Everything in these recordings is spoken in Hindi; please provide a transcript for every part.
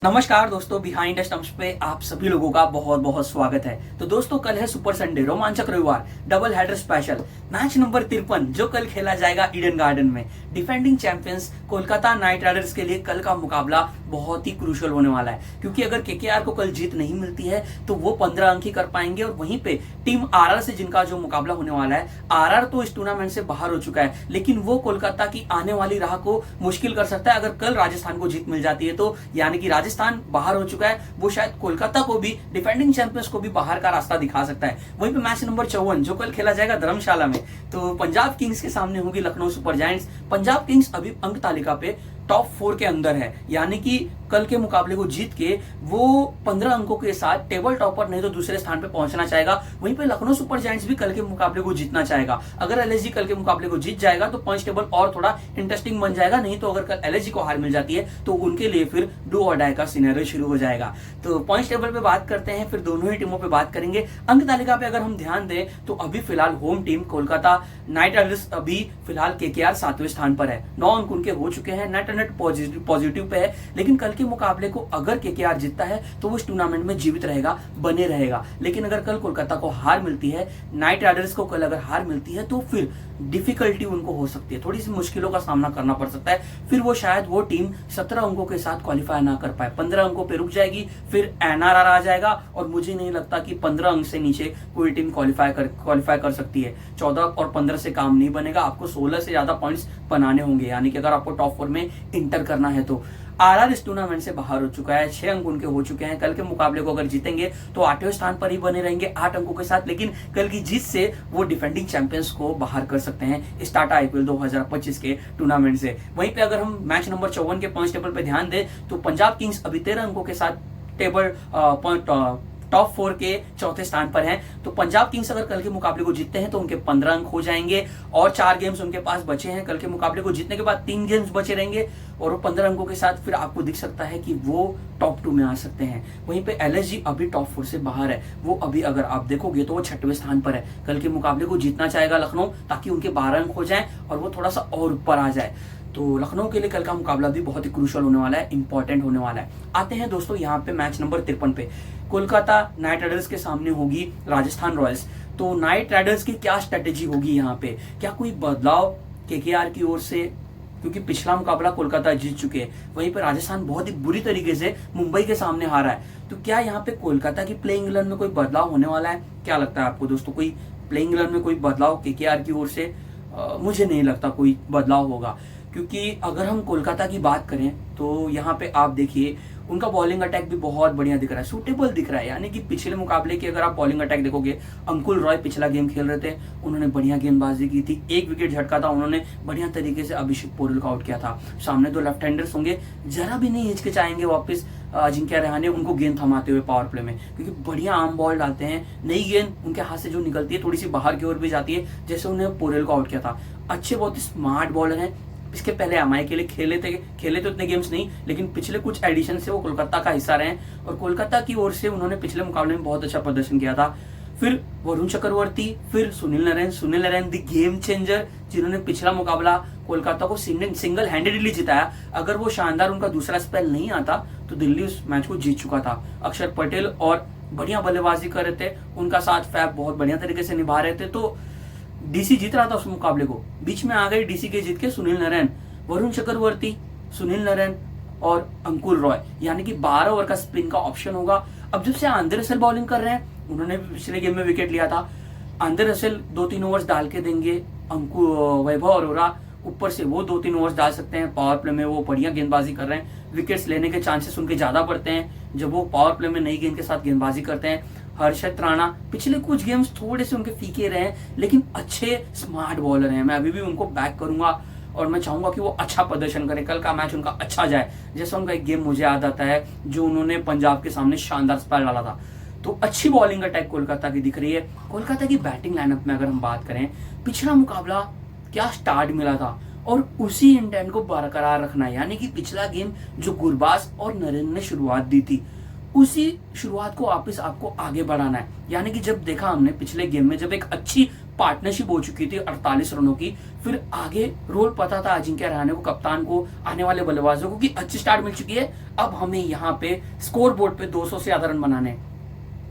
नमस्कार दोस्तों, बिहाइंड द स्टंप्स पे आप सभी लोगों का बहुत बहुत स्वागत है। तो दोस्तों, कल है सुपर संडे, रोमांचक रविवार, double header special match number 53 जो कल खेला जाएगा ईडन गार्डन में। Defending champions Kolkata night Riders के लिए कल का मुकाबला बहुत ही क्रूशियल होने वाला है, क्योंकि अगर केकेआर को कल जीत नहीं मिलती है तो वो 15 अंक ही कर पाएंगे। और वहीं पे टीम आरआर से जिनका जो मुकाबला होने वाला है, आरआर तो इस टूर्नामेंट से बाहर हो चुका है, लेकिन वो कोलकाता की आने वाली राह को मुश्किल कर सकता है अगर कल राजस्थान को जीत मिल जाती है तो। यानी कि राजस्थान बाहर हो चुका है, वो शायद कोलकाता को भी, डिफेंडिंग चैंपियंस को भी बाहर का रास्ता दिखा सकता है। वहीं पे मैच नंबर 54 जो कल खेला जाएगा धर्मशाला में, तो पंजाब किंग्स के सामने होगी Lucknow super giants. Punjab Kings अभी अंक तालिका पे टॉप 4 के अंदर है, यानी कि कल के मुकाबले को जीत के वो 15 अंकों के साथ टेबल टॉपर नहीं तो दूसरे स्थान पे पहुंचना चाहेगा। वहीं पे लखनऊ सुपर जायंट्स भी कल के मुकाबले को जीतना चाहेगा। अगर एलएसजी कल के मुकाबले को जीत जाएगा तो पॉइंट्स टेबल और थोड़ा इंटरेस्टिंग बन जाएगा, नहीं तो अगर कल एलएसजी को हार मिल जाती है तो उनके लिए फिर डू और डाई का सिनेरियो शुरू हो जाएगा। तो पॉइंट्स टेबल पे बात करते हैं, फिर दोनों ही टीमों पे बात करेंगे। अंक तालिका पे अगर हम ध्यान दें तो अभी फिलहाल home team Kolkata night Riders अभी फिलहाल केकेआर 7वें स्थान पर है, 9 अंक उनके हो चुके हैं, नेट पॉजिटिव पे है। लेकिन कल के मुकाबले को अगर केकेआर जीतता है तो वो इस टूर्नामेंट में जीवित रहेगा, बने रहेगा। लेकिन अगर कल कोलकाता को हार मिलती है, नाइट राइडर्स को कल अगर हार मिलती है, तो फिर डिफिकल्टी उनको हो सकती है, थोड़ी सी मुश्किलों का सामना करना पड़ सकता है। फिर वो शायद वो टीम 17 अंकों के साथ क्वालिफाई ना कर पाए, 15 अंकों पे रुक जाएगी, फिर एनआरआर आ जाएगा। और मुझे नहीं लगता कि 15 अंक से नीचे कोई टीम क्वालिफाई कर सकती है। 14 और 15 से काम नहीं बनेगा, आपको 16 से ज्यादा पॉइंट्स बनाने होंगे, यानी कि अगर आपको टॉप 4 में इंटर करना है तो। आरआर इस टूर्नामेंट से बाहर हो चुका है, 6 अंक उनके हो चुके हैं। कल के मुकाबले को अगर जीतेंगे तो 8वें स्थान पर ही बने रहेंगे 8 अंकों के साथ। लेकिन कल की जीत से वो डिफेंडिंग चैंपियंस को बाहर कर सकते हैं इस टाटा आईपीएल 2025 के टूर्नामेंट से। वहीं पे अगर हम मैच नंबर 54 के पॉइंट्स टेबल पे ध्यान दें तो पंजाब किंग्स अभी 13 अंकों के साथ टेबल टॉप 4 के चौथे स्थान पर हैं। तो पंजाब किंग्स अगर कल के मुकाबले को जीतते हैं तो उनके 15 अंक हो जाएंगे और 4 गेम्स उनके पास बचे हैं। कल के मुकाबले को जीतने के बाद 3 गेम्स बचे रहेंगे और वो 15 अंकों के साथ फिर आपको दिख सकता है कि वो टॉप 2 में आ सकते हैं। वहीं पे एलएसजी अभी टॉप 4 से बाहर है, वो अभी अगर आप देखोगे तो वो 6वें स्थान पर है। कल के मुकाबले को जीतना चाहेगा लखनऊ, ताकि उनके 12 अंक हो जाएं और वो थोड़ा सा और ऊपर आ जाए। तो लखनऊ के लिए कल का मुकाबला भी बहुत ही क्रूशियल होने वाला है, इंपॉर्टेंट होने वाला है। आते हैं दोस्तों यहाँ पे मैच नंबर 53 पे, कोलकाता नाइट राइडर्स के सामने होगी राजस्थान रॉयल्स। तो नाइट राइडर्स की क्या स्ट्रेटेजी होगी यहाँ पे, क्या कोई बदलाव केकेआर की ओर से, क्योंकि पिछला मुकाबला कोलकाता जीत चुके हैं। वहीं पर राजस्थान बहुत ही बुरी तरीके से मुंबई के सामने हारा है। तो क्या यहाँ पे कोलकाता की प्लेइंग 11 में कोई बदलाव होने वाला है? क्या लगता है आपको दोस्तों, कोई प्लेइंग 11 में कोई बदलाव केकेआर की ओर से? मुझे नहीं लगता कोई बदलाव होगा, क्योंकि अगर हम कोलकाता की बात करें तो यहाँ पे आप देखिए उनका बॉलिंग अटैक भी बहुत बढ़िया दिख रहा है, सूटेबल दिख रहा है। यानी कि पिछले मुकाबले की अगर आप बॉलिंग अटैक देखोगे, अंकुल रॉय पिछला गेम खेल रहे थे, उन्होंने बढ़िया गेंदबाजी की थी, 1 विकेट झटका था, उन्होंने बढ़िया तरीके से अभिषेक पोरल को आउट किया था। सामने 2 लेफ्ट हैंडर्स होंगे, जरा भी नहीं हिचकिचाएंगे वापस अजिंक्य रहाणे उनको गेंद थमाते हुए पावर प्ले में, क्योंकि बढ़िया आर्म बॉल डालते हैं। नई गेंद उनके हाथ से जो निकलती है थोड़ी सी बाहर की ओर भी जाती है, जैसे उन्हें पोरल को आउट किया था। अच्छे बहुत ही स्मार्ट बॉलर हैं। इसके पहले एमआई के लिए खेले तो इतने गेम्स नहीं, लेकिन पिछले कुछ एडिशन से वो कोलकाता का हिस्सा रहे हैं और कोलकाता की ओर से उन्होंने पिछले मुकाबले में बहुत अच्छा प्रदर्शन किया था। फिर वरुण चक्रवर्ती, फिर Sunil Narine the game changer, जिन्होंने पिछला मुकाबला कोलकाता को सिंगल हैंडेडली जिताया। अगर वो शानदार उनका दूसरा स्पेल नहीं आता तो दिल्ली उस मैच को जीत चुका था। अक्षर पटेल और बढ़िया बल्लेबाजी कर रहे थे, उनका साथ फैब बहुत बढ़िया तरीके से निभा रहे थे। तो डीसी जीत रहा था उस मुकाबले को, बीच में आ गई डीसी के जीत के सुनील नरेन, वरुण चक्रवर्ती, सुनील नरेन और अंकुल रॉय, यानी कि 12 ओवर का स्पिन का ऑप्शन होगा। अब जब से आंद्रे रसेल बॉलिंग कर रहे हैं, उन्होंने पिछले गेम में विकेट लिया था, आंद्रे रसेल 2-3 ओवर्स डाल के देंगे, वैभव अरोरा ऊपर से वो 2-3 ओवर्स डाल सकते हैं। पावर प्ले में वो बढ़िया गेंदबाजी कर रहे हैं, विकेट्स लेने के चांसेस उनके ज्यादा बढ़ते हैं जब वो पावर प्ले में नई गेंद के साथ गेंदबाजी करते हैं। हर्षद राणा पिछले कुछ गेम्स थोड़े से उनके फीके रहे हैं, लेकिन अच्छे स्मार्ट बॉलर हैं। मैं अभी भी उनको बैक करूंगा और मैं चाहूंगा कि वो अच्छा प्रदर्शन करें, कल का मैच उनका अच्छा जाए। जैसा उनका एक गेम मुझे याद आता है जो उन्होंने पंजाब के सामने शानदार स्पेल डाला था। तो अच्छी बॉलिंग अटैक कोलकाता की दिख रही है। कोलकाता की बैटिंग लाइनअप में अगर हम बात करें, पिछला मुकाबला क्या स्टार्ट मिला था और उसी इंटेंट को बरकरार रखना है, यानी कि पिछला गेम जो गुरबाज और नरेन ने शुरुआत दी थी, उसी शुरुआत को वापस आपको आगे बढ़ाना है। यानी कि जब देखा हमने पिछले गेम में, जब एक अच्छी पार्टनरशिप हो चुकी थी 48 रनों की। फिर आगे रोल पता था अजिंक्य रहाणे को, कप्तान को, आने वाले बल्लेबाजों को कि अच्छी स्टार्ट मिल चुकी है, अब हमें यहाँ पे स्कोर बोर्ड पे 200 से ज्यादा रन बनाने।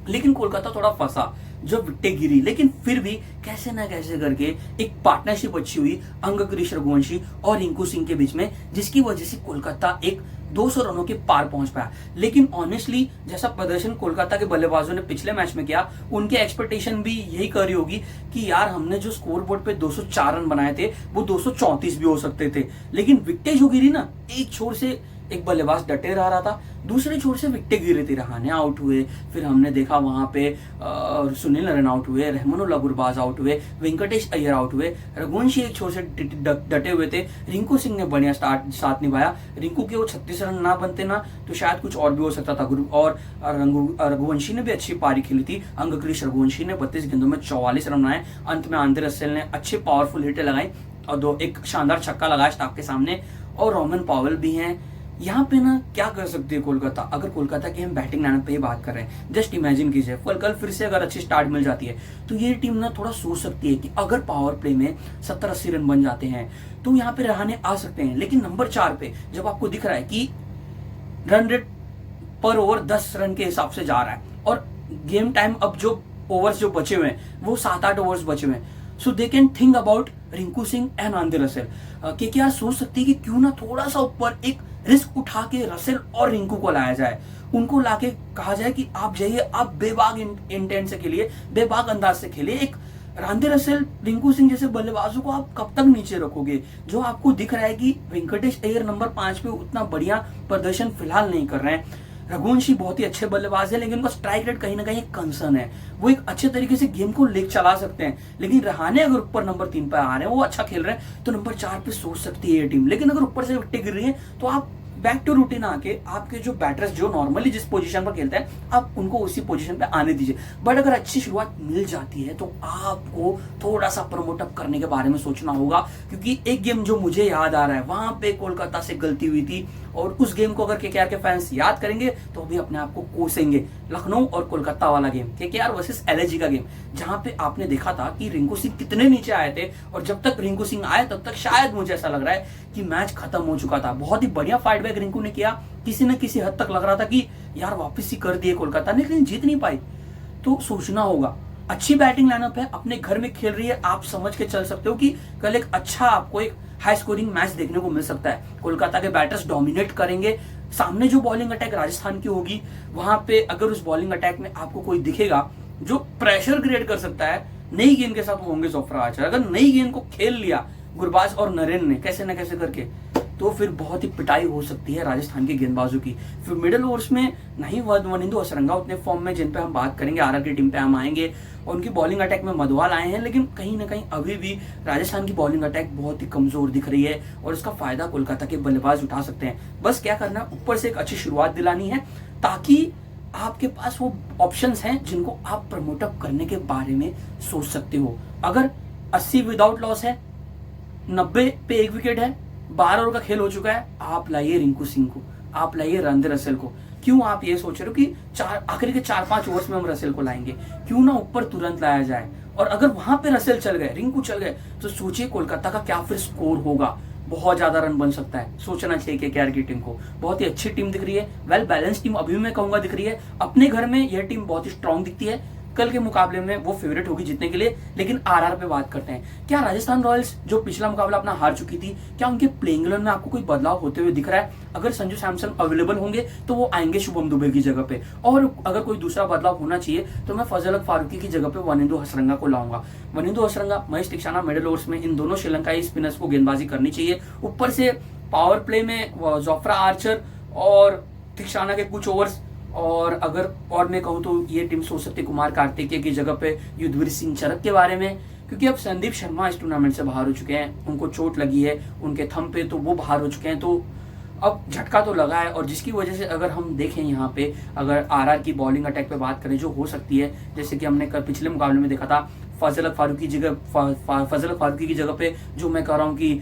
लेकिन कोलकाता थोड़ा फंसा जो विकेटें गिरी, लेकिन फिर भी कैसे ना कैसे करके एक पार्टनरशिप अच्छी हुई अंगक्रिश रघुवंशी और रिंकू सिंह के बीच में, जिसकी वजह से कोलकाता एक 200 रनों के पार पहुंच पाया। लेकिन ऑनेस्टली जैसा प्रदर्शन कोलकाता के बल्लेबाजों ने पिछले मैच में किया, उनके एक्सपेक्टेशन भी यही कर रही होगी कि यार हमने जो स्कोर बोर्ड पे 204 रन बनाए थे वो 234 भी हो सकते थे। लेकिन विकेटें जो गिरी ना, एक छोर से एक बल्लेबाज डटे रहा था, दूसरे छोर से विकेटें गिरी थी, रहाणे आउट हुए, फिर हमने देखा वहां पे सुनील नारायण आउट हुए, रहमानुल्लाह गुरबाज आउट हुए, वेंकटेश अय्यर आउट हुए, रघुवंशी एक छोर से डटे हुए थे, रिंकू सिंह ने बढ़िया साथ निभाया। रिंकू के वो 36 रन ना बनते ना तो शायद कुछ और भी हो सकता था। और रघुवंशी ने भी अच्छी पारी खेली थी, अंगक्रिश रघुवंशी ने 32 गेंदों में 44 रन बनाए। अंत में आंद्रे रसेल ने अच्छे पावरफुल हिटें लगाई और एक शानदार छक्का लगाया स्टाफ के सामने। और रोमन पॉवेल भी हैं यहाँ पे ना। क्या कर सकती है कोलकाता, अगर कोलकाता की हम बैटिंग लाइनअप पे ही बात कर रहे हैं, जस्ट इमेजिन कीजिए कल फिर से अगर अच्छी स्टार्ट मिल जाती है तो ये टीम ना थोड़ा सोच सकती है कि अगर पावर प्ले में 70-80 रन बन जाते हैं तो यहाँ पे रहाणे आ सकते हैं। लेकिन नंबर 4 पे जब आपको दिख रहा है कि रन रेट पर ओवर 10 रन के हिसाब से जा रहा है और गेम टाइम अब जो ओवर्स जो बचे हुए हैं वो 7-8 ओवर्स बचे हुए हैं, so they can think about Rinku Singh and Andre Russell. KKR सोच सकती है कि क्यों ना थोड़ा सा ऊपर एक रिस्क उठा के रसेल और रिंकू को लाया जाए, उनको लाके कहा जाए कि आप जाइए, आप बेबाक इंटेंट से खेलिए, बेबाक अंदाज से खेलिए। एक आंद्रे रसेल, रिंकू सिंह जैसे बल्लेबाजों को आप कब तक नीचे रखोगे? जो आपको दिख रहा है कि वेंकटेश अय्यर नंबर 5 पे उतना बढ़िया प्रदर्शन फिलहाल नहीं कर रहे हैं। रघुवंशी बहुत ही अच्छे बल्लेबाज है, लेकिन उनका स्ट्राइक रेट कहीं ना कहीं कंसर्न है। वो एक अच्छे तरीके से गेम को लेकर चला सकते हैं, लेकिन रहाणे अगर ऊपर नंबर 3 पे आ रहे हैं, वो अच्छा खेल रहे हैं, तो नंबर 4 पे सोच सकती है ये टीम। लेकिन अगर ऊपर से विकेटें गिर रही है तो आप बैक टू रूटीन आके आपके जो बैटर्स जो नॉर्मली जिस पोजीशन पर खेलते हैं आप उनको उसी पोजीशन पे आने दीजिए। बट अगर अच्छी शुरुआत मिल जाती है तो आपको थोड़ा सा प्रमोट अप करने के बारे में सोचना होगा, क्योंकि एक गेम जो मुझे याद आ रहा है वहां पे कोलकाता से गलती हुई थी और उस गेम को अगर केकेआर के फैंस याद करेंगे तो भी अपने आप को कोसेंगे। लखनऊ और कोलकाता वाला गेम, केकेआर वर्सेस एलएसजी का गेम, जहां पे आपने देखा था कि रिंकू सिंह कितने नीचे आए थे और जब तक रिंकू सिंह आए तब तक शायद मुझे ऐसा लग रहा है कि मैच खत्म हो चुका था। बहुत ही बढ़िया फाइट बैक रिंकू ने किया, किसी न किसी हद तक लग रहा था कि यार वापस ही कर दिए कोलकाता ने, लेकिन जीत नहीं पाई। तो सोचना होगा, अच्छी बैटिंग लाइनअप है, अपने घर में खेल रही है, आप समझ के चल सकते हो कि कल एक अच्छा आपको एक हाई स्कोरिंग मैच देखने को मिल सकता है। कोलकाता के बैटर्स डोमिनेट करेंगे, सामने जो बॉलिंग अटैक राजस्थान की होगी वहां पे अगर उस बॉलिंग अटैक में आपको कोई दिखेगा जो प्रेशर क्रिएट कर सकता है, नई गेंद के साथ वो होंगे जोफ्रा आर्चर। अगर नई गेंद को खेल लिया गुरबाज और नरेन ने कैसे न कैसे करके, तो फिर बहुत ही पिटाई हो सकती है राजस्थान के गेंदबाजों की। फिर मिडिल ओवर्स में नहीं वनिंदु हसरंगा उतने फॉर्म में जिन पे हम बात करेंगे, आरआर की टीम पे हम आएंगे, और उनकी बॉलिंग अटैक में मधवाल आए हैं, लेकिन कहीं ना कहीं अभी भी राजस्थान की बॉलिंग अटैक बहुत ही कमजोर दिख रही है और इसका फायदा कोलकाता के बल्लेबाज उठा सकते हैं। बस क्या करना है, ऊपर से एक अच्छी शुरुआत दिलानी है ताकि आपके पास वो ऑप्शंस हैं जिनको आप प्रमोट अप करने के बारे में सोच सकते हो। अगर 80 विदाउट लॉस है, 90 पे 1 विकेट है, 12 ओवर का खेल हो चुका है, आप लाइए रिंकू सिंह को, आप लाइए आंद्रे रसेल को। क्यों आप ये सोच रहे हो कि आखिर के 4-5 ओवर्स में हम रसेल को लाएंगे? क्यों ना ऊपर तुरंत लाया जाए, और अगर वहां पे रसेल चल गए, रिंकू चल गए, तो सोचिए कोलकाता का क्या फिर स्कोर होगा। बहुत ज्यादा रन बन सकता है, सोचना चाहिए केकेआर की टीम को। बहुत ही अच्छी टीम दिख रही है, वेल बैलेंस टीम अभी भी मैं कहूंगा दिख रही है। अपने घर में यह टीम बहुत ही स्ट्रांग दिखती है, कल के मुकाबले में वो फेवरेट होगी जीतने के लिए। लेकिन आरआर पे बात करते हैं, क्या राजस्थान रॉयल्स जो पिछला मुकाबला अपना हार चुकी थी, क्या उनके प्लेइंग 11 में आपको कोई बदलाव होते हुए दिख रहा है? अगर संजू सैमसन अवेलेबल होंगे तो वो आएंगे शुभम दुबे की जगह पे, और अगर कोई दूसरा बदलाव होना चाहिए तो मैं फजल हक फारूकी की जगह पे वनिंदु हसरंगा को लाऊंगा। वनिंदु हसरंगा, महेश तीक्षाना मिडिल ओवर्स में, इन दोनों श्रीलंकाई स्पिनर्स को गेंदबाजी करनी चाहिए। ऊपर से पावर प्ले में जोफ्रा आर्चर और तीक्षाना के कुछ ओवर्स, और अगर और मैं कहूं तो ये टीम सोच सकती है कुमार कार्तिकेय की जगह पे युद्धवीर सिंह चरक के बारे में, क्योंकि अब संदीप शर्मा इस टूर्नामेंट से बाहर हो चुके हैं, उनको चोट लगी है उनके थंब पे, तो वो बाहर हो चुके हैं, तो अब झटका तो लगा है। और जिसकी वजह से अगर हम देखें यहाँ पे, अगर आरआर की बॉलिंग अटैक पे बात करें जो हो सकती है, जैसे कि हमने पिछले मुकाबले में देखा था, फजल हक फारूकी की जगह पे जो मैं कह रहा हूँ कि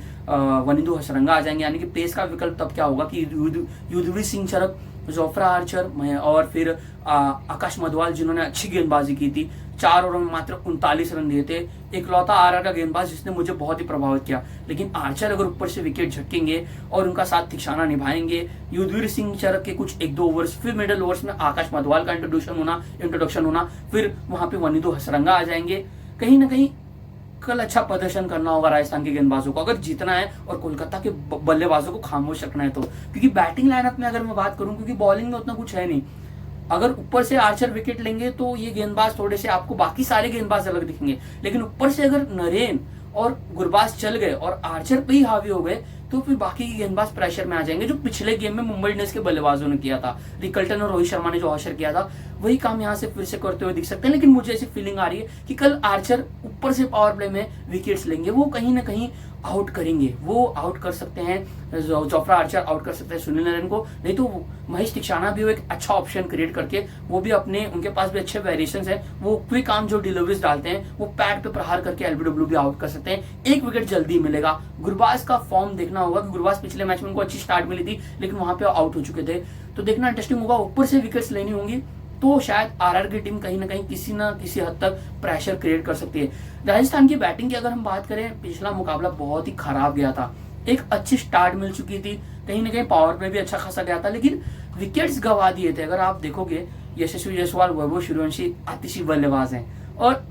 वनिंदु हसरंगा आ जाएंगे, यानी कि पेस का विकल्प तब क्या होगा कि युद्धवीर सिंह चरक, जोफ्रा आर्चर और फिर आकाश मधवाल जिन्होंने अच्छी गेंदबाजी की थी, 4 ओवरों में मात्र 39 रन दिए थे। इकलौता आरआर का गेंदबाज जिसने मुझे बहुत ही प्रभावित किया। लेकिन आर्चर अगर ऊपर से विकेट झटकेंगे और उनका साथ ठिकाना निभाएंगे, युद्धवीर सिंह चरक के कुछ 1-2 ओवर्स, फिर मिडिल ओवर्स में आकाश मधवाल का इंट्रोडक्शन होना, फिर वहां पे वनीदु हसरंगा आ जाएंगे। कहीं ना कहीं कल अच्छा प्रदर्शन करना होगा राजस्थान के गेंदबाजों को अगर जीतना है और कोलकाता के बल्लेबाजों को खामोश रखना है तो। क्योंकि बैटिंग लाइनअप में अगर मैं बात करूं, क्योंकि बॉलिंग में उतना कुछ है नहीं, अगर ऊपर से आर्चर विकेट लेंगे तो ये गेंदबाज थोड़े से आपको बाकी सारे गेंदबाज अलग दिखेंगे। लेकिन ऊपर से अगर नरेन और गुरबाज चल गए और आर्चर पे ही हावी हो गए तो फिर बाकी के गेंदबाज प्रेशर में आ जाएंगे, जो पिछले गेम में मुंबई इंडियंस के बल्लेबाजों ने किया था। रिकल्टन और रोहित शर्मा ने जो हौशर किया था वही काम यहाँ से फिर से करते हुए दिख सकते हैं। लेकिन मुझे ऐसी फीलिंग आ रही है कि कल आर्चर ऊपर से पावर प्ले में विकेट्स लेंगे, वो कहीं ना कहीं आउट करेंगे, वो आउट कर सकते हैं जोफ्रा आर्चर, आउट कर सकते हैं सुनील नारायण को, नहीं तो महेश तीक्षाना भी वो एक अच्छा ऑप्शन क्रिएट करके वो भी अपने, उनके पास भी अच्छे वेरिएशंस हैं, वो क्विक आर्म जो डिलीवरीज डालते हैं वो पैड पे प्रहार करके एलबीडब्ल्यू भी आउट कर सकते हैं। एक विकेट जल्दी मिलेगा। गुरबाज का फॉर्म देखना होगा कि गुरबाज पिछले मैच में उनको अच्छी स्टार्ट मिली थी लेकिन वहां पे आउट हो चुके थे, तो देखना इंटरेस्टिंग होगा। ऊपर से विकेट्स लेनी होंगी तो शायद आरआर की टीम कहीं ना कहीं किसी ना किसी हद तक प्रेशर क्रिएट कर सकती है। राजस्थान की बैटिंग की अगर हम बात करें, पिछला मुकाबला बहुत ही खराब गया था। एक अच्छी स्टार्ट मिल चुकी थी, कहीं ना कहीं पावर प्ले भी अच्छा खासा गया था, लेकिन विकेट्स गवा दिए थे। अगर आप देखोगे यशस्वी जायसवाल, वैभव सूर्यवंशी आतिशी बल्लेबाज हैं और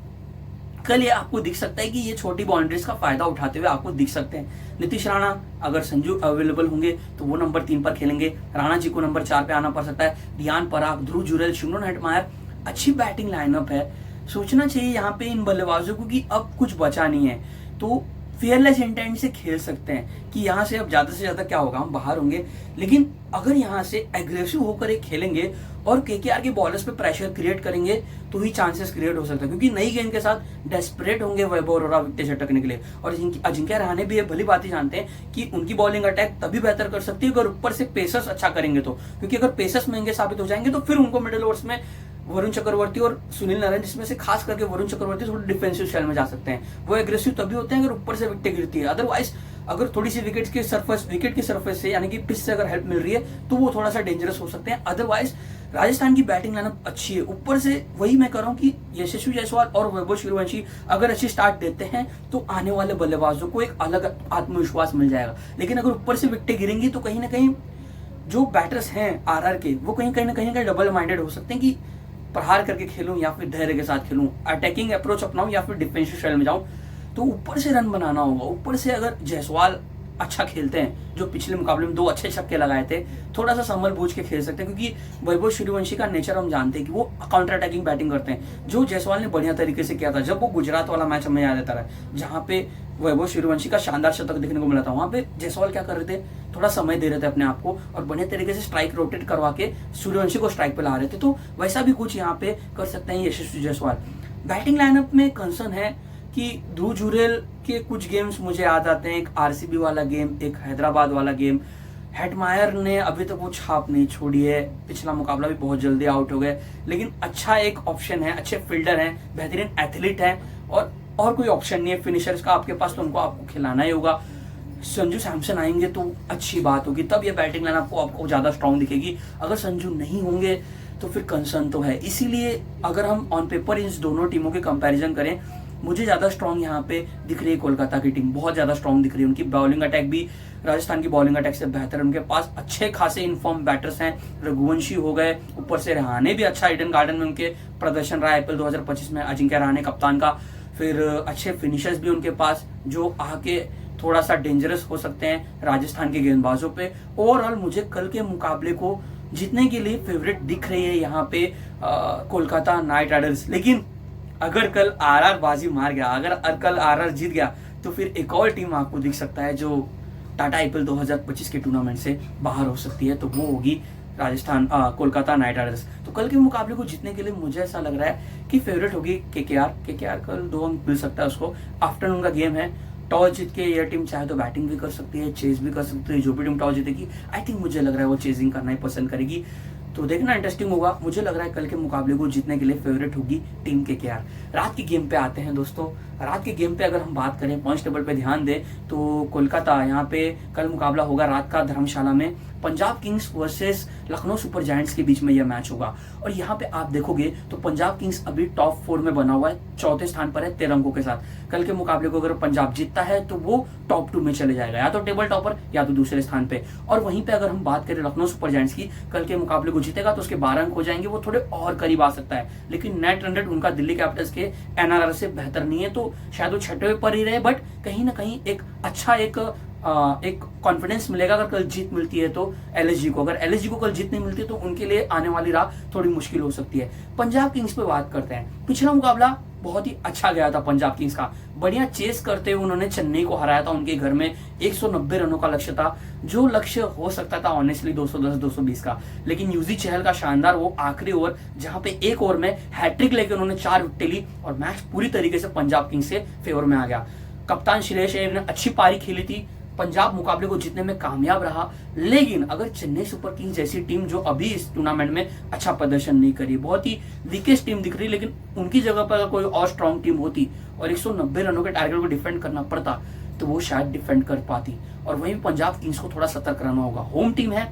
कल ये आपको दिख सकता है कि ये छोटी बाउंड्रीज का फायदा उठाते हुए आपको दिख सकते हैं। नीतीश राणा, अगर संजू अवेलेबल होंगे तो वो नंबर 3 पर खेलेंगे, राणा जी को नंबर 4 पे आना पड़ सकता है। रियान पराग, ध्रुव जुरेल, शिमरन हेटमायर, अच्छी बैटिंग लाइनअप है। सोचना चाहिए यहाँ पे इन बल्लेबाजों को कि अब कुछ बचा नहीं है, तो फेयरलेस इंटेंट से खेल सकते हैं कि यहाँ से अब ज्यादा से ज्यादा क्या होगा, हम बाहर होंगे। लेकिन अगर यहाँ से एग्रेसिव होकर एक खेलेंगे और केकेआर के बॉलर्स पे प्रेशर क्रिएट करेंगे तो ही चांसेस क्रिएट हो सकता है, क्योंकि नई गेंद के साथ डेस्परेट होंगे वैभव अरोड़ा विकेट झटकने के लिए। और अजिंक्य रहाणे भी ये भली बात ही जानते हैं कि उनकी बॉलिंग अटैक तभी बेहतर कर सकती है अगर ऊपर से पेसर्स अच्छा करेंगे तो, क्योंकि अगर पेसर्स महंगे साबित हो जाएंगे तो फिर उनको मिडिल ओवर्स में वरुण चक्रवर्ती और सुनील नारायण, जिसमें से खास करके वरुण चक्रवर्ती थोड़ी डिफेंसिव स्टाइल में जा सकते हैं। वो एग्रेसिव तभी होते हैं अगर ऊपर से विकेट गिरती है। अदरवाइज अगर थोड़ी सी विकेट के सरफेस से यानी कि पिच से अगर हेल्प मिल रही है तो वो थोड़ा सा डेंजरस हो सकते हैं। अदरवाइज राजस्थान की बैटिंग लाइनअप अच्छी है। ऊपर से वही मैं कर रहा हूँ कि यशस्वी जायसवाल और वैभव सूर्यवंशी अगर अच्छी स्टार्ट देते हैं तो आने वाले बल्लेबाजों को एक अलग आत्मविश्वास मिल जाएगा। लेकिन अगर ऊपर से विकेटें गिरेंगी तो कहीं ना कहीं जो बैटर्स हैं आरआर के, वो कहीं ना कहीं डबल माइंडेड हो सकते हैं कि प्रहार करके खेलूं या फिर धैर्य के साथ खेलूं, अटैकिंग अप्रोच अपनाऊं या फिर डिफेंसिव स्टाइल में जाऊं। तो ऊपर से रन बनाना होगा। ऊपर से अगर जायसवाल अच्छा खेलते हैं, जो पिछले मुकाबले में 2 अच्छे छक्के लगाए थे, थोड़ा सा संभल बूझ के खेल सकते हैं, क्योंकि वैभव सूर्यवंशी का नेचर हम जानते हैं कि वो काउंटर अटैकिंग बैटिंग करते हैं, जो जायसवाल ने बढ़िया तरीके से किया था। जब वो गुजरात वाला मैच हमें याद आता है जहां पे वैभव सूर्यवंशी का शानदार शतक देखने को मिला था, वहां पे जायसवाल क्या कर रहे थे, थोड़ा समय दे रहे थे अपने आप को और बढ़िया तरीके से स्ट्राइक रोटेट करवा के सूर्यवंशी को स्ट्राइक पे ला रहे थे। तो वैसा भी कुछ यहाँ पे कर सकते हैं यशस्वी जायसवाल। बैटिंग लाइनअप में कंसर्न है कि ध्रुव जुरेल के कुछ गेम्स मुझे याद आते हैं, एक आरसीबी वाला गेम, एक हैदराबाद वाला गेम। हेटमायर ने अभी तक वो छाप नहीं छोड़ी है, पिछला मुकाबला भी बहुत जल्दी आउट हो गए, लेकिन अच्छा एक ऑप्शन है, अच्छे फील्डर हैं, बेहतरीन एथलीट हैं और कोई ऑप्शन नहीं है फिनिशर्स का आपके पास, तो उनको आपको खिलाना ही होगा। संजू सैमसन आएंगे तो अच्छी बात होगी, तब ये बैटिंग लाइन आपको ज्यादा स्ट्रांग दिखेगी। अगर संजू नहीं होंगे तो फिर कंसर्न तो है। इसीलिए अगर हम ऑन पेपर इन दोनों टीमों के कंपैरिजन करें, मुझे ज्यादा स्ट्रांग यहाँ पे दिख रही है कोलकाता की टीम, बहुत ज्यादा स्ट्रांग दिख रही है। उनकी बॉलिंग अटैक भी राजस्थान की बॉलिंग अटैक से बेहतर है। उनके पास अच्छे खासे इनफॉर्म बैटर्स हैं, रघुवंशी हो गए, ऊपर से रहाणे भी अच्छा ईडन गार्डन में उनके प्रदर्शन रहा है IPL 2025 में, अजिंक्य रहाणे कप्तान का। फिर अच्छे फिनिशर्स भी उनके पास जो आके थोड़ा सा डेंजरस हो सकते हैं राजस्थान के गेंदबाजों पे। ओवरऑल मुझे कल के मुकाबले को जीतने के लिए फेवरेट दिख रही है यहाँ पे कोलकाता नाइट राइडर्स। लेकिन अगर कल आरआर बाजी मार गया, अगर कल आरआर जीत गया, तो फिर एक और टीम आपको दिख सकता है जो टाटा IPL 2025 के टूर्नामेंट से बाहर हो सकती है, तो वो होगी राजस्थान कोलकाता नाइट राइडर्स। तो कल के मुकाबले को जीतने के लिए मुझे ऐसा लग रहा है कि फेवरेट होगी केकेआर कल 2 अंक मिल सकता है उसको। आफ्टरनून का गेम है, टॉस जीत के यह टीम चाहे तो बैटिंग भी कर सकती है, चेज भी कर सकती है। जो भी टीम टॉस जीतेगी, आई थिंक मुझे लग रहा है वो चेजिंग करना ही पसंद करेगी, तो देखना इंटरेस्टिंग होगा। मुझे लग रहा है कल के मुकाबले को जीतने के लिए फेवरेट होगी टीम केकेआर। रात के गेम पे आते हैं दोस्तों। रात के गेम पे अगर हम बात करें, पॉइंट्स टेबल पे ध्यान दें तो कोलकाता यहाँ पे कल मुकाबला होगा रात का धर्मशाला में। Punjab Kings versus Lucknow super giants के बीच में यह मैच होगा। और यहाँ पे आप देखोगे तो पंजाब किंग्स अभी टॉप 4 में बना हुआ है, चौथे स्थान पर है 13 अंकों के साथ। कल के मुकाबले को अगर पंजाब जीतता है तो वो टॉप 2 में चले जाएगा, या तो टेबल टॉपर या तो दूसरे स्थान पे। और वहीं पे अगर हम बात करें लखनऊ सुपर जायंट्स की, कल के मुकाबले को जीतेगा तो उसके 12 अंक हो जाएंगे, वो थोड़े और करीब आ सकता है। लेकिन नेट रन रेट उनका दिल्ली कैपिटल्स के एनआरआर से बेहतर नहीं है, तो शायद वो छठे पर ही रहे, बट कहीं ना कहीं एक अच्छा एक कॉन्फिडेंस मिलेगा अगर कल जीत मिलती है तो एलएसजी को। अगर एलएसजी को कल जीत नहीं मिलती तो उनके लिए आने वाली राह थोड़ी मुश्किल हो सकती है। पंजाब किंग्स पे बात करते हैं। पिछला मुकाबला बहुत ही अच्छा गया था पंजाब किंग्स का, बढ़िया चेस करते हुए उन्होंने चेन्नई को हराया था उनके घर में। 190 रनों का लक्ष्य था, जो लक्ष्य हो सकता था ऑनेस्टली 210-220 का, लेकिन यूजी चहल का शानदार वो आखिरी ओवर, जहां पे एक ओवर में हैट्रिक लेकर उन्होंने 4 विकेट ली और मैच पूरी तरीके से पंजाब किंग्स के फेवर में आ गया। कप्तान श्रेयस अय्यर ने अच्छी पारी खेली थी, पंजाब मुकाबले को जीतने में कामयाब रहा। लेकिन अगर चेन्नई सुपर किंग्स जैसी टीम जो अभी इस टूर्नामेंट में अच्छा प्रदर्शन नहीं करी, बहुत ही वीकेस्ट टीम दिख रही, लेकिन उनकी जगह पर अगर कोई और स्ट्रांग टीम होती और 190 रनों के टारगेट को डिफेंड करना पड़ता तो वो शायद डिफेंड कर पाती। और वहीं पंजाब किंग्स को थोड़ा सतर्क रहना होगा। होम टीम है,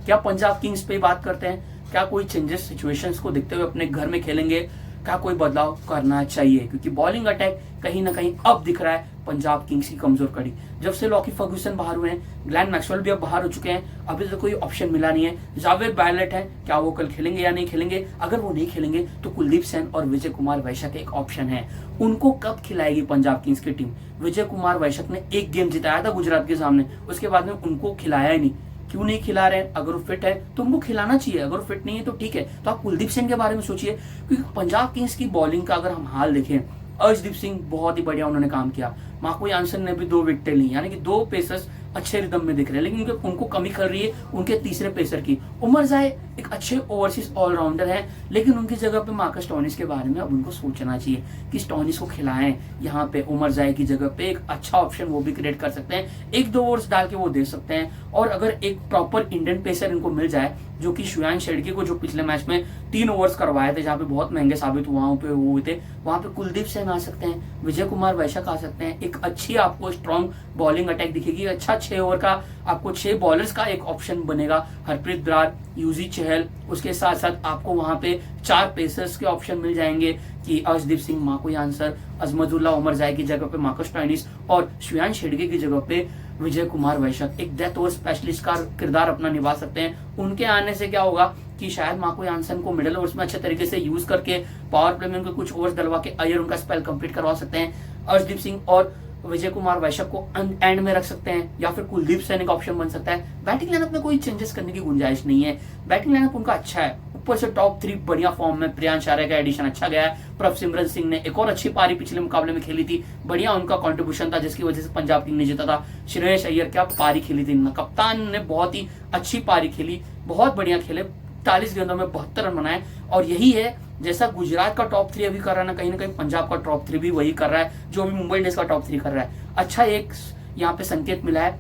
क्या पंजाब किंग्स पे बात करते हैं, क्या कोई चेंजेस सिचुएशंस को देखते हुए अपने घर में खेलेंगे, क्या कोई बदलाव करना चाहिए, क्योंकि बॉलिंग अटैक कहीं ना कहीं अब दिख रहा है पंजाब किंग्स की कमजोर कड़ी। जब से लॉकी फर्ग्यूसन बाहर हुए हैं, ग्लेन मैक्सवेल भी अब बाहर हो चुके हैं, अभी तक कोई ऑप्शन मिला नहीं है। जावेद बैलेट है, क्या वो कल खेलेंगे या नहीं खेलेंगे? अगर वो नहीं खेलेंगे तो कुलदीप सेन और विजय कुमार वैशक एक ऑप्शन है। उनको कब खिलाएगी पंजाब किंग्स की टीम? विजय कुमार वैशक ने एक गेम जिताया था गुजरात के सामने, उसके बाद में उनको खिलाया ही नहीं। क्यों नहीं खिला रहे हैं? अगर वो फिट है तो उनको खिलाना चाहिए, अगर वो फिट नहीं है तो ठीक है। तो आप कुलदीप सिंह के बारे में सोचिए, क्योंकि पंजाब किंग्स की बॉलिंग का अगर हम हाल देखें, अर्शदीप सिंह बहुत ही बढ़िया उन्होंने काम किया, मार्को यानसन ने भी 2 विकेटें ली, यानी कि 2 पेसर्स अच्छे रिदम में दिख रहे हैं। लेकिन उनको कमी कर रही है उनके तीसरे पेसर की। उमर जाए एक अच्छे ओवरसीज ऑलराउंडर हैं, लेकिन उनकी जगह पे मार्कस स्टोइनिस के बारे में अब उनको सोचना चाहिए कि स्टोइनिस को खिलाएं। यहाँ पे उमर जाए की जगह पे एक अच्छा ऑप्शन वो भी क्रिएट कर सकते हैं, 1-2 ओवर्स डाल के वो दे सकते हैं। और अगर एक प्रॉपर इंडियन पेसर इनको मिल जाए, जो कि श्रेयांश शेड़के को जो पिछले मैच में 3 ओवर्स करवाए थे, जहाँ पे बहुत महंगे साबित वहां पे हुए थे, वहां पे कुलदीप सेन आ सकते हैं, विजय कुमार वैशक आ सकते हैं। एक अच्छी आपको स्ट्रॉन्ग बॉलिंग अटैक दिखेगी, अच्छा 6 ओवर का आपको 6 बॉलर्स का एक ऑप्शन बनेगा। हरप्रीत बरार, यूजी चहल, उसके साथ साथ आपको वहां पे 4 पेसर्स के ऑप्शन मिल जाएंगे कि Arshdeep Singh, Marco Jansen, Azmatullah, Omarzai की जगह पे मार्कस स्टोइनिस और श्रेयांश शेड़के की जगह पे विजय कुमार वैशक एक डेथ ओवर स्पेशलिस्ट का किरदार अपना निभा सकते हैं। उनके आने से क्या होगा कि शायद मार्को यानसन को मिडिल ओवर्स में अच्छे तरीके से यूज करके पावर प्ले में उनको कुछ ओवर्स डलवा के अय्यर उनका स्पेल कंप्लीट करवा सकते हैं। अर्शदीप सिंह और विजय कुमार वैशक को एंड में रख सकते हैं, या फिर कुलदीप सेन एक ऑप्शन बन सकता है। बैटिंग लाइनअप में कोई चेंजेस करने की गुंजाइश नहीं है, बैटिंग लाइनअप उनका अच्छा है। ऊपर से टॉप 3 बढ़िया फॉर्म में, प्रियांश आर्य का एडिशन अच्छा गया है। प्रभसिमरन सिंह ने एक और अच्छी पारी पिछले मुकाबले में खेली थी, बढ़िया उनका कंट्रीब्यूशन था जिसकी वजह से पंजाब किंग ने जीता था। श्रेयस अय्यर क्या पारी खेली थी, कप्तान ने बहुत ही अच्छी पारी खेली, बहुत बढ़िया खेले, 40 गेंदों में 72 रन बनाए। और यही है, जैसा गुजरात का टॉप 3 अभी कर रहा है ना कहीं पंजाब का टॉप 3 भी वही कर रहा है जो अभी मुंबई इंडियंस का टॉप 3 कर रहा है। अच्छा एक यहाँ पे संकेत मिला है।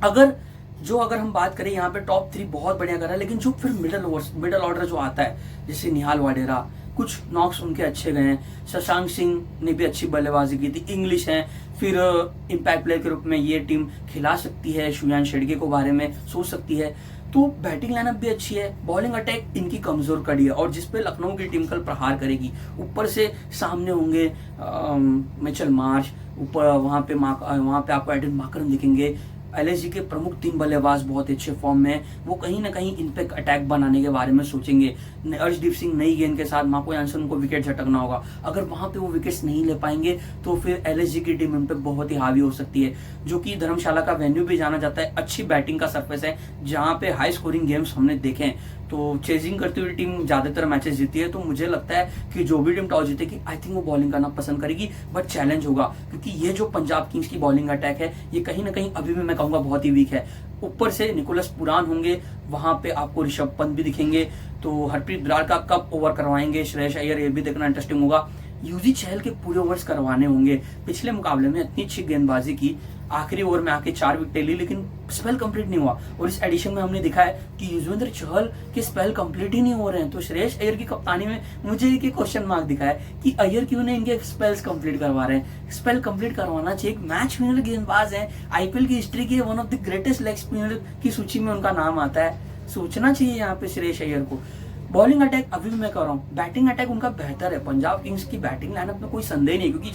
अगर हम बात करें यहाँ पे टॉप 3 बहुत बढ़िया कर रहा है, लेकिन जो फिर मिडल ऑर्डर जो आता है, जैसे निहाल वाडेरा, कुछ नॉक्स उनके अच्छे गए हैं, शशांक सिंह ने भी अच्छी बल्लेबाजी की थी, इंग्लिश है, फिर इम्पैक्ट प्लेयर के रूप में ये टीम खिला सकती है, श्रेयांश शेड़के को बारे में सोच सकती है। तो बैटिंग लाइनअप भी अच्छी है, बॉलिंग अटैक इनकी कमजोर कड़ी है, और जिसपे लखनऊ की टीम कल प्रहार करेगी। ऊपर से सामने होंगे मिचेल मार्श, ऊपर वहां पे आपको एडन मार्करम दिखेंगे। एलएसजी के प्रमुख 3 बल्लेबाज बहुत अच्छे फॉर्म में हैं, वो कहीं ना कहीं इन पे अटैक बनाने के बारे में सोचेंगे। अर्शदीप सिंह नई गेंद के साथ, मार्को यानसन को विकेट झटकना होगा, अगर वहां पे वो विकेट्स नहीं ले पाएंगे तो फिर एलएसजी की टीम इन पे बहुत ही हावी हो सकती है, जो कि धर्मशाला का वेन्यू भी जाना जाता है, अच्छी बैटिंग का सरफेस है, जहां पे हाई स्कोरिंग गेम्स हमने देखे हैं। तो चेजिंग करती हुई टीम ज्यादातर मैचेस जीती है, तो मुझे लगता है कि जो भी टीम टॉस जीतेगी, आई थिंक वो बॉलिंग करना पसंद करेगी, बट चैलेंज होगा, क्योंकि ये जो पंजाब किंग्स की बॉलिंग अटैक है, ये कहीं ना कहीं अभी भी मैं कहूंगा बहुत ही वीक है। ऊपर से निकोलस पुरान होंगे, वहां पे आपको ऋषभ पंत भी दिखेंगे, तो हरप्रीत बरार का कब ओवर करवाएंगे श्रेयस अय्यर, ये भी देखना इंटरेस्टिंग होगा। यूजी चहल के पूरे ओवर्स करवाने होंगे। पिछले मुकाबले में इतनी अच्छी गेंदबाजी की, आखिरी ओवर में आके 4 विकेट ली, लेकिन स्पेल कंप्लीट नहीं हुआ। और इस एडिशन में हमने देखा है कि युजवेंद्र चहल के स्पेल कंप्लीट ही नहीं हो रहे हैं। तो श्रेयस अय्यर की कप्तानी में मुझे एक क्वेश्चन मार्क दिखा है कि अय्यर क्यों नहीं इनके स्पेल्स कंप्लीट करवा रहे हैं। स्पेल कंप्लीट करवाना चाहिए। एक मैच विनर गेंदबाज है, आईपीएल की हिस्ट्री के one of the greatest leg spinner की सूची में उनका नाम आता है। सोचना चाहिए यहाँ पे श्रेयस अय्यर को। बॉलिंग अटैक अभी भी मैं कर रहा हूँ, बैटिंग अटैक उनका बेहतर है। पंजाब किंग्स की बैटिंग लाइनअप में कोई संदेह नहीं, क्योंकि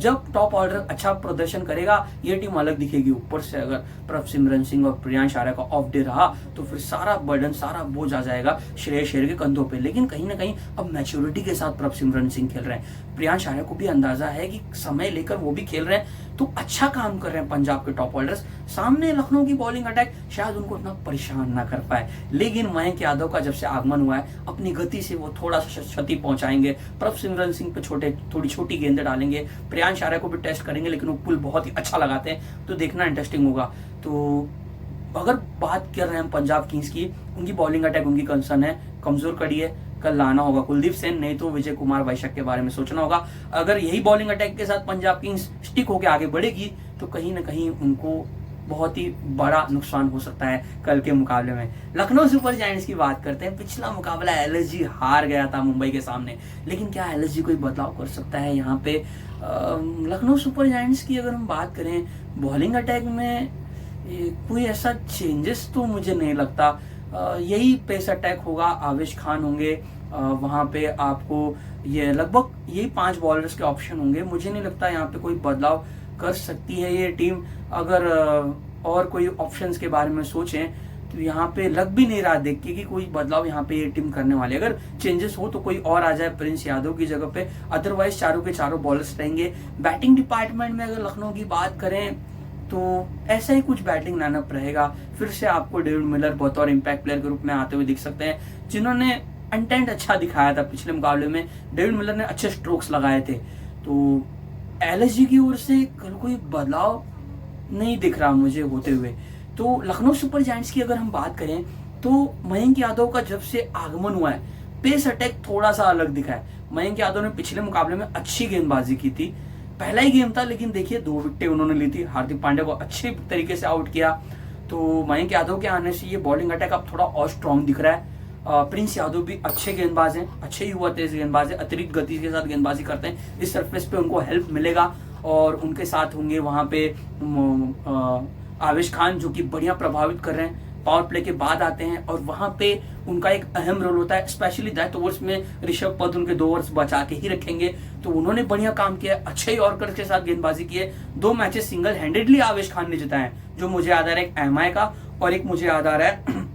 जब टॉप ऑर्डर अच्छा प्रदर्शन करेगा ये टीम अलग दिखेगी। ऊपर से अगर प्रभसिमरन सिंह और प्रियांश आर्या का ऑफ डे रहा तो फिर सारा बर्डन, सारा बोझ आ जाएगा श्रेयस अय्यर के कंधों पे। लेकिन कहीं ना कहीं अब मैच्योरिटी के साथ प्रभसिमरन सिंह खेल रहे हैं। प्रियांश आर्या को भी अंदाजा है कि समय लेकर वो भी खेल रहे हैं, तो अच्छा काम कर रहे हैं पंजाब के टॉप ऑर्डर्स। सामने लखनऊ की बॉलिंग अटैक शायद उनको इतना परेशान ना कर पाए, लेकिन मयंक यादव का जब से आगमन हुआ है अपनी गति से वो थोड़ा सा क्षति पहुंचाएंगे। प्रभसिमरन सिंह पे थोड़ी छोटी गेंदें डालेंगे, प्रियांश आर्या को भी टेस्ट करेंगे, लेकिन वो पुल बहुत ही अच्छा लगाते हैं, तो देखना इंटरेस्टिंग होगा। तो अगर बात कर रहे हैं पंजाब किंग्स की, उनकी बॉलिंग अटैक उनकी कंसर्न है, कमजोर कड़ी है। कल लाना होगा कुलदीप सेन, नहीं तो विजय कुमार वैशक के बारे में सोचना होगा। अगर यही बॉलिंग अटैक के साथ पंजाब किंग्स स्टिक होकर आगे बढ़ेगी तो कहीं ना कहीं उनको बहुत ही बड़ा नुकसान हो सकता है कल के मुकाबले में। लखनऊ सुपर जायंट्स की बात करते हैं। पिछला मुकाबला एलएसजी हार गया था मुंबई के सामने, लेकिन क्या एलएसजी कोई बदलाव कर सकता है यहाँ पे? लखनऊ सुपर जायंट्स की अगर हम बात करें, बॉलिंग अटैक में कोई ऐसा चेंजेस तो मुझे नहीं लगता। यही पेस अटैक होगा, आवेश खान होंगे वहां पे, आपको ये लगभग यही 5 बॉलर्स के ऑप्शन होंगे। मुझे नहीं लगता यहाँ पे कोई बदलाव कर सकती है ये टीम। अगर और कोई ऑप्शंस के बारे में सोचें तो यहाँ पे लग भी नहीं रहा देख के कि कोई बदलाव यहाँ पे ये टीम करने वाली है। अगर चेंजेस हो तो कोई और आ जाए प्रिंस यादव की जगह पे, अदरवाइज चारों के चारों बॉलर्स रहेंगे। बैटिंग डिपार्टमेंट में अगर लखनऊ की बात करें तो ऐसा ही कुछ बैटिंग लाइनअप रहेगा। फिर से आपको डेविड मिलर बतौर इम्पैक्ट प्लेयर के रूप में आते हुए दिख सकते हैं, जिन्होंने इंटेंट अच्छा दिखाया था पिछले मुकाबले में। डेविड मिलर ने अच्छे स्ट्रोक्स लगाए थे। तो एलएसजी की ओर से कल कोई बदलाव नहीं दिख रहा मुझे होते हुए। तो लखनऊ सुपर जायंट्स की अगर हम बात करें तो मयंक यादव का जब से आगमन हुआ है पेस अटैक थोड़ा सा अलग दिखा है। मयंक यादव ने पिछले मुकाबले में अच्छी गेंदबाजी की थी, पहला ही गेम था, लेकिन देखिए 2 विकेटें उन्होंने ली थी, हार्दिक पांड्या को अच्छे तरीके से आउट किया। तो मयंक यादव के आने से ये बॉलिंग अटैक अब थोड़ा और स्ट्रॉन्ग दिख रहा है। प्रिंस यादव भी अच्छे गेंदबाज हैं, अच्छे युवा तेज गेंदबाज हैं, अतिरिक्त गति के साथ गेंदबाजी करते हैं। इस सरफेस पे उनको हेल्प मिलेगा और उनके साथ होंगे वहां पे आवेश खान, जो कि बढ़िया प्रभावित कर रहे हैं। पावर प्ले के बाद आते हैं और वहां पे उनका एक अहम रोल होता है, स्पेशली दैट ओवर्स में ऋषभ पंत उनके 2 ओवर्स बचा के ही रखेंगे। तो उन्होंने बढ़िया काम किया, अच्छे यॉर्कर के साथ गेंदबाजी की है। 2 मैचेस सिंगल हैंडेडली आवेश खान ने जिताए हैं, जो मुझे याद आ रहा है एक एमआई का और एक मुझे याद आ रहा है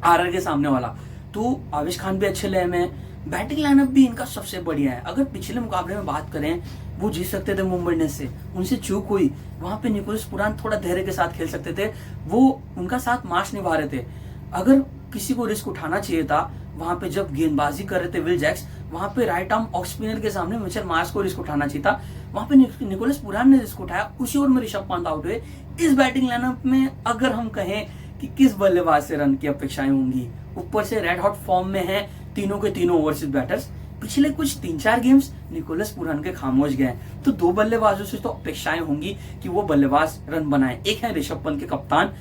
आरआर के सामने वाला। तो आवेश खान भी अच्छे लय में है, बैटिंग लाइनअप भी इनका सबसे बढ़िया है। अगर पिछले मुकाबले में बात करें, वो जीत सकते थे मुंबई इंडियंस से, उनसे चूक हुई। वहां पे निकोलस पुरान थोड़ा धैर्य के साथ खेल सकते थे, वो उनका साथ मार्च निभा रहे थे। अगर किसी को रिस्क उठाना चाहिए था वहां पे, जब गेंदबाजी कर रहे थे विल जैक्स, वहां पे राइट आर्म ऑफ स्पिनर के सामने मिचेल मार्श को रिस्क उठाना चाहिए था। वहां पे निकोलस पुरान ने रिस्क उठाया, उसी ओवर में ऋषभ पंत आउट हुए। इस बैटिंग लाइनअप में अगर हम कहें कि किस बल्लेबाज से रन की अपेक्षाएं होंगी, ऊपर से रेड हॉट फॉर्म में है तीनों के तीनों ओवरसीज बैटर्स। पिछले कुछ 3-4 गेम्स निकोलस पुरान के खामोश गए, तो 2 बल्लेबाजों से तो अपेक्षाएं होंगी कि वो बल्लेबाज रन बनाए। एक है ऋषभ पंत के कप्तान,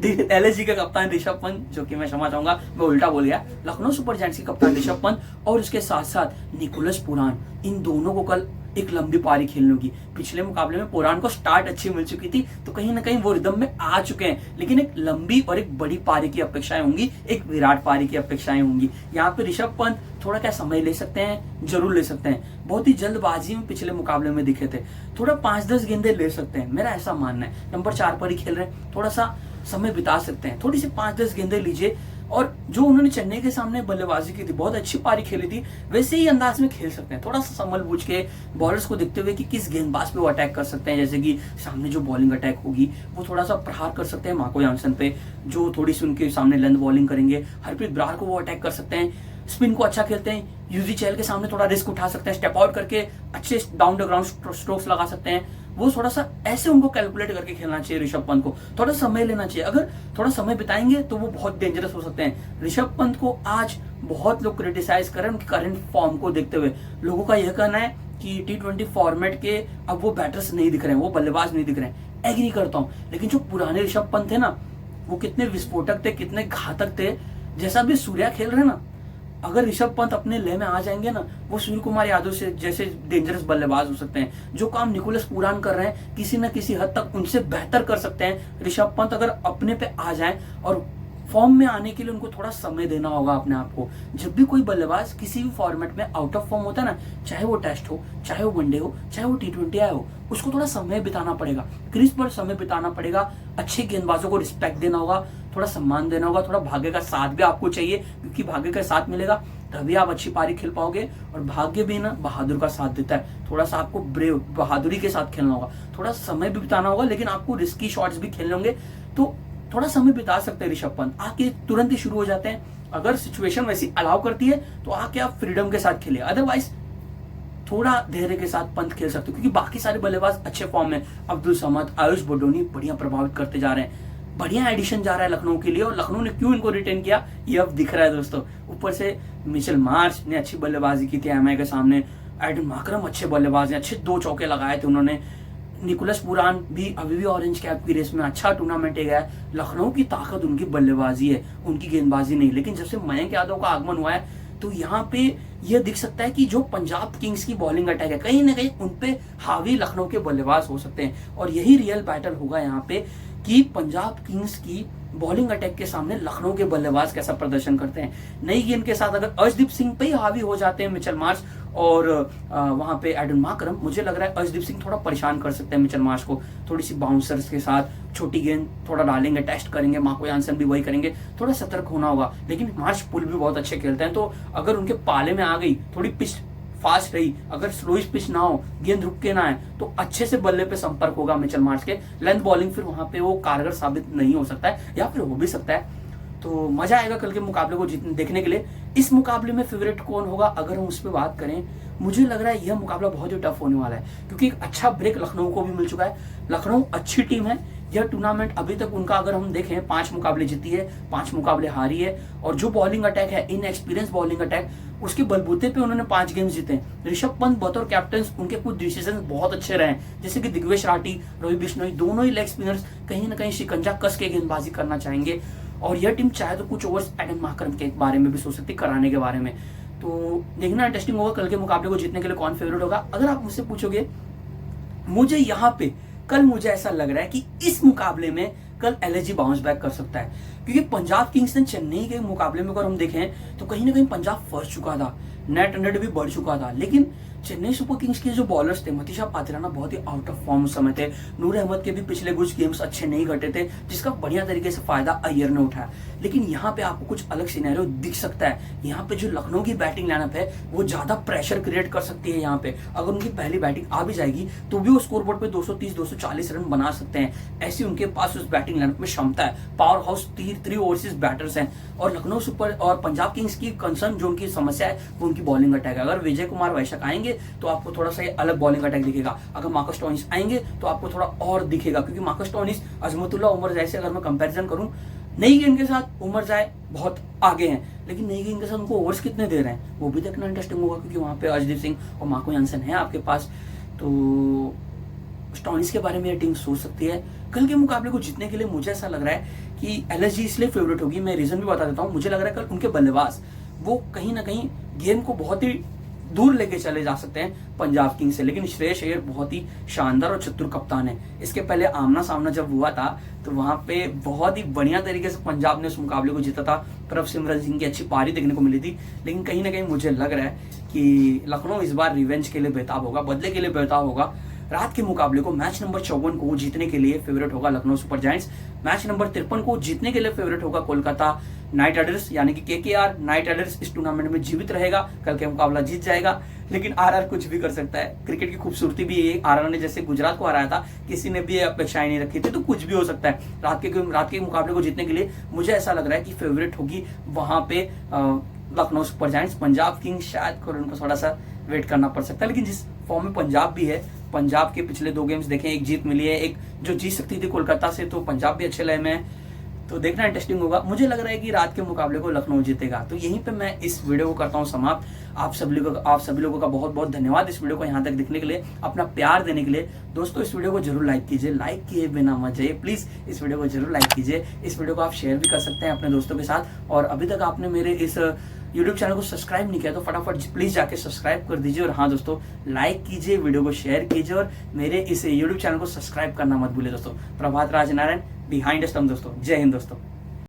एलएसजी के कप्तान ऋषभ पंत, जो कि मैं क्षमा चाहूंगा मैं उल्टा बोल गया, लखनऊ सुपर जायंट्स के कप्तान ऋषभ पंत, और उसके साथ साथ निकोलस पुरान। इन दोनों को कल एक लंबी पारी खेलने होगी। पिछले मुकाबले में पुरान को स्टार्ट अच्छी मिल चुकी थी, तो कहीं ना कहीं वो रिदम में आ चुके हैं, लेकिन एक लंबी और एक बड़ी पारी की अपेक्षाएं होंगी, एक विराट पारी की अपेक्षाएं होंगी। यहाँ पे ऋषभ पंत थोड़ा क्या समय ले सकते हैं, जरूर ले सकते हैं। बहुत ही जल्दबाजी में पिछले मुकाबले में दिखे थे, थोड़ा 5-10 गेंदे ले सकते हैं, मेरा ऐसा मानना है। नंबर 4 पर ही खेल रहे हैं, थोड़ा सा समय बिता सकते हैं, थोड़ी सी 5-10 गेंदे लीजिए। और जो उन्होंने चेन्नई के सामने बल्लेबाजी की थी, बहुत अच्छी पारी खेली थी, वैसे ही अंदाज में खेल सकते हैं। थोड़ा सा संभल बूझ के बॉलर्स को देखते हुए कि किस गेंदबाज पे वो अटैक कर सकते हैं। जैसे कि सामने जो बॉलिंग अटैक होगी वो थोड़ा सा प्रहार कर सकते हैं मार्को जॉनसन पे, जो थोड़ी सी उनके सामने लेंथ बॉलिंग करेंगे। हरप्रीत ब्रार को वो अटैक कर सकते हैं, स्पिन को अच्छा खेलते हैं। यूजी चहल के सामने थोड़ा रिस्क उठा सकते हैं, स्टेप आउट करके अच्छे डाउन द ग्राउंड स्ट्रोक्स लगा सकते हैं। वो थोड़ा सा ऐसे उनको कैलकुलेट करके खेलना चाहिए। ऋषभ पंत को थोड़ा समय लेना चाहिए, अगर थोड़ा समय बिताएंगे तो वो बहुत डेंजरस हो सकते हैं। ऋषभ पंत को आज बहुत लोग क्रिटिसाइज कर रहे हैं उनके करंट फॉर्म को देखते हुए। लोगों का यह कहना है कि T20 फॉर्मेट के अब वो बैटर्स नहीं दिख रहे हैं, वो बल्लेबाज नहीं दिख रहे हैं। एग्री करता हूँ, लेकिन जो पुराने ऋषभ पंत थे ना, वो कितने विस्फोटक थे, कितने घातक थे। जैसा भी सूर्या खेल रहे हैं ना, अगर ऋषभ पंत अपने लय में आ जाएंगे ना, वो सूर्य कुमार यादव से जैसे डेंजरस बल्लेबाज हो सकते हैं। जो काम निकोलस पुरान कर रहे हैं, किसी न किसी हद तक उनसे बेहतर कर सकते हैं ऋषभ पंत, अगर अपने पे आ जाएं। और फॉर्म में आने के लिए उनको थोड़ा समय देना होगा अपने आप को। जब भी कोई बल्लेबाज किसी भी फॉर्मेट में आउट ऑफ फॉर्म होता है ना, चाहे वो टेस्ट हो, चाहे वो वनडे हो, चाहे वो T20 आया हो, उसको थोड़ा समय बिताना पड़ेगा, क्रीज पर समय बिताना पड़ेगा, अच्छे गेंदबाजों को रिस्पेक्ट देना होगा, थोड़ा सम्मान देना होगा, थोड़ा भाग्य का साथ भी आपको चाहिए, क्योंकि भाग्य का साथ मिलेगा तभी आप अच्छी पारी खेल पाओगे। और भाग्य भी ना बहादुर का साथ देता है। थोड़ा सा आपको ब्रेव बहादुरी के साथ खेलना होगा, थोड़ा समय भी बिताना होगा, लेकिन आपको रिस्की शॉट्स भी खेलने होंगे। तो थोड़ा समय बिता सकते हैं ऋषभ पंत, आके तुरंत ही शुरू हो जाते हैं। अगर सिचुएशन वैसी अलाउ करती है तो आके आप फ्रीडम के साथ खेलिए, अदरवाइज थोड़ा धैर्य के साथ पंत खेल सकते हो, क्योंकि बाकी सारे बल्लेबाज अच्छे फॉर्म में। अब्दुल समद, आयुष बडोनी बढ़िया प्रभावित करते जा रहे हैं, बढ़िया एडिशन जा रहा है लखनऊ के लिए। और लखनऊ ने क्यों इनको रिटेन किया ये अब दिख रहा है दोस्तों। ऊपर से मिचेल मार्श ने अच्छी बल्लेबाजी की थी MI के सामने, एडन माकरम अच्छे बल्लेबाज हैं, अच्छे 2 चौके लगाए थे उन्होंने। निकोलस पुरान भी अभी भी ऑरेंज कैप की रेस में, अच्छा टूर्नामेंट गया है। लखनऊ की ताकत उनकी बल्लेबाजी है, उनकी गेंदबाजी नहीं। लेकिन जब से मयंक यादव का आगमन हुआ है तो यहाँ पे यह दिख सकता है कि जो पंजाब किंग्स की बॉलिंग अटैक है, कहीं ना कहीं उनपे हावी लखनऊ के बल्लेबाज हो सकते हैं। और यही रियल बैटल होगा यहाँ पे कि पंजाब किंग्स की बॉलिंग अटैक के सामने लखनऊ के बल्लेबाज कैसा प्रदर्शन करते हैं। नई गेंद के साथ अगर अर्शदीप सिंह पे ही हावी हो जाते हैं मिचेल मार्श और वहां पे एडन माकरम, मुझे लग रहा है अर्शदीप सिंह थोड़ा परेशान कर सकते हैं मिचेल मार्श को। थोड़ी सी बाउंसर्स के साथ छोटी गेंद थोड़ा डालेंगे, टेस्ट करेंगे, मार्को यानसन भी वही करेंगे, थोड़ा सतर्क होना होगा। लेकिन मार्श पुल भी बहुत अच्छे खेलते हैं, तो अगर उनके पाले में आ गई, थोड़ी पिच फास्ट रही, अगर स्लोइश पिच ना हो, गेंद रुक के ना है, तो अच्छे से बल्ले पे संपर्क होगा मिचेल मार्श के। लेंथ बॉलिंग फिर वहां पे वो कारगर साबित नहीं हो सकता है, या फिर हो भी सकता है। तो मजा आएगा कल के मुकाबले को देखने के लिए। इस मुकाबले में फेवरेट कौन होगा अगर हम उस पर बात करें, मुझे लग रहा है यह मुकाबला बहुत ही टफ होने वाला है, क्योंकि एक अच्छा ब्रेक लखनऊ को भी मिल चुका है। लखनऊ अच्छी टीम है। यह टूर्नामेंट अभी तक उनका अगर हम देखें 5 मुकाबले जीती है, 5 मुकाबले हारी है। और जो बॉलिंग अटैक है, इनएक्सपीरियंस बॉलिंग अटैक, उसके बलबूते पे उन्होंने 5 गेम्स जीते। ऋषभ पंत बतौर कैप्टन, उनके कुछ डिसीजन बहुत अच्छे रहे, जैसे कि दिग्वेश राठी, रोहित बिश्नोई, दोनों ही लेग स्पिनर्स कहीं ना कहीं शिकंजा कस के गेंदबाजी करना चाहेंगे। और यह टीम चाहे तो कुछ ओवर्स एडन माकरम के बारे में भी सोच सकती, कराने के बारे में। तो देखना इंटरेस्टिंग होगा कल के मुकाबले को जीतने के लिए कौन फेवरेट होगा। अगर आप मुझसे पूछोगे, मुझे यहाँ पे कल मुझे ऐसा लग रहा है कि इस मुकाबले में कल LSG बाउंस बैक कर सकता है, क्योंकि पंजाब किंग्स ने चेन्नई के मुकाबले में अगर हम देखें तो कहीं ना कहीं पंजाब फंस चुका था, नेट 100 भी बढ़ चुका था। लेकिन चेन्नई सुपर किंग्स के जो बॉलर्स थे, मतीशा पात्राना बहुत ही आउट ऑफ फॉर्म उस समय थे, नूर अहमद के भी पिछले कुछ गेम्स अच्छे नहीं घटे थे, जिसका बढ़िया तरीके से फायदा अय्यर ने उठाया। लेकिन यहाँ पे आपको कुछ अलग सिनेरियो दिख सकता है। यहाँ पे जो लखनऊ की बैटिंग लाइनअप है वो ज्यादा प्रेशर क्रिएट कर सकती है। यहाँ पे अगर उनकी पहली बैटिंग आ भी जाएगी तो भी वो स्कोरबोर्ड पे 230-240 रन बना सकते हैं, ऐसी उनके पास उस बैटिंग लाइनअप में क्षमता है। पावर हाउस 3 ओवरसीज बैटर्स हैं। और लखनऊ सुपर और पंजाब किंग्स की कंसर्न जो उनकी समस्या है वो उनकी बॉलिंग अटैक है। अगर विजय कुमार वैशक आएंगे तो आपको थोड़ा सा अलग बॉलिंग अटैक दिखेगा। अगर मार्कस स्टोइनिस आएंगे तो आपको थोड़ा और दिखेगा, क्योंकि मार्कस स्टोइनिस, अजमतुल्लाह उमर जाय से अगर मैं कंपैरिजन करूं, नई गेंद के साथ उमर जाय बहुत आगे हैं, लेकिन नई गेंद के साथ उनको ओवर्स कितने दे रहे हैं वो भी देखना इंटरेस्टिंग होगा, क्योंकि वहां पे अर्शदीप सिंह और मार्को यानसन है आपके पास। तो स्टोइनिस के बारे में यह टीम सोच सकती है। कल के मुकाबले को जीतने के लिए मुझे ऐसा लग रहा है कि LSG इसलिए फेवरेट होगी, मैं रीजन भी बता देता हूँ। मुझे लग रहा है कल उनके बल्लेबाज वो कहीं ना कहीं गेम को बहुत ही दूर लेके चले जा सकते हैं पंजाब किंग्स से। लेकिन श्रेयस अय्यर बहुत ही शानदार और चतुर कप्तान है। इसके पहले आमना सामना जब हुआ था तो वहां पे बहुत ही बढ़िया तरीके से पंजाब ने उस मुकाबले को जीता था। प्रभसिमरन सिंह की अच्छी पारी देखने को मिली थी। लेकिन कहीं ना कहीं मुझे लग रहा है कि लखनऊ इस बार रिवेंज के लिए बेताब होगा, बदले के लिए बेताब होगा। रात के मुकाबले को मैच नंबर 54 को जीतने के लिए फेवरेट होगा Lucknow super giants. Match number 53 को जीतने के लिए फेवरेट होगा कोलकाता नाइट राइडर्स, यानी कि KKR नाइट राइडर्स इस टूर्नामेंट में जीवित रहेगा, कल के मुकाबला जीत जाएगा। लेकिन RR कुछ भी कर सकता है। क्रिकेट की खूबसूरती भी है, RR ने जैसे गुजरात को हराया था, किसी ने भी अपेक्षाएं नहीं रखी थी, तो कुछ भी हो सकता है। रात के मुकाबले को जीतने के लिए मुझे ऐसा लग रहा है कि फेवरेट होगी वहां पे Lucknow super giants. Punjab Kings शायद उनको थोड़ा सा वेट करना पड़ सकता है, लेकिन जिस फॉर्म में पंजाब भी है, पंजाब के पिछले 2 गेम्स देखें, एक जीत मिली है, एक जो जीत सकती थी कोलकाता से, तो पंजाब भी अच्छे लय में है। तो देखना इंटरेस्टिंग होगा। मुझे लग रहा है कि रात के मुकाबले को लखनऊ जीतेगा। तो यहीं पे मैं इस वीडियो को करता हूँ समाप्त। आप सभी लोगों का बहुत बहुत धन्यवाद इस वीडियो को यहाँ तक देखने के लिए, अपना प्यार देने के लिए। दोस्तों इस वीडियो को जरूर लाइक कीजिए, लाइक किए बिना मत जाइए प्लीज। इस वीडियो को जरूर लाइक कीजिए। इस वीडियो को आप शेयर भी कर सकते हैं अपने दोस्तों के साथ। और अभी तक आपने मेरे इस यूट्यूब चैनल को सब्सक्राइब नहीं किया तो फटाफट प्लीज जाके सब्सक्राइब कर दीजिए। और हाँ दोस्तों, लाइक कीजिए, वीडियो को शेयर कीजिए और मेरे इस यूट्यूब चैनल को सब्सक्राइब करना मत भूलिए दोस्तों। प्रभात Raj Narayan, behind the stump दोस्तों। जय हिंद दोस्तों।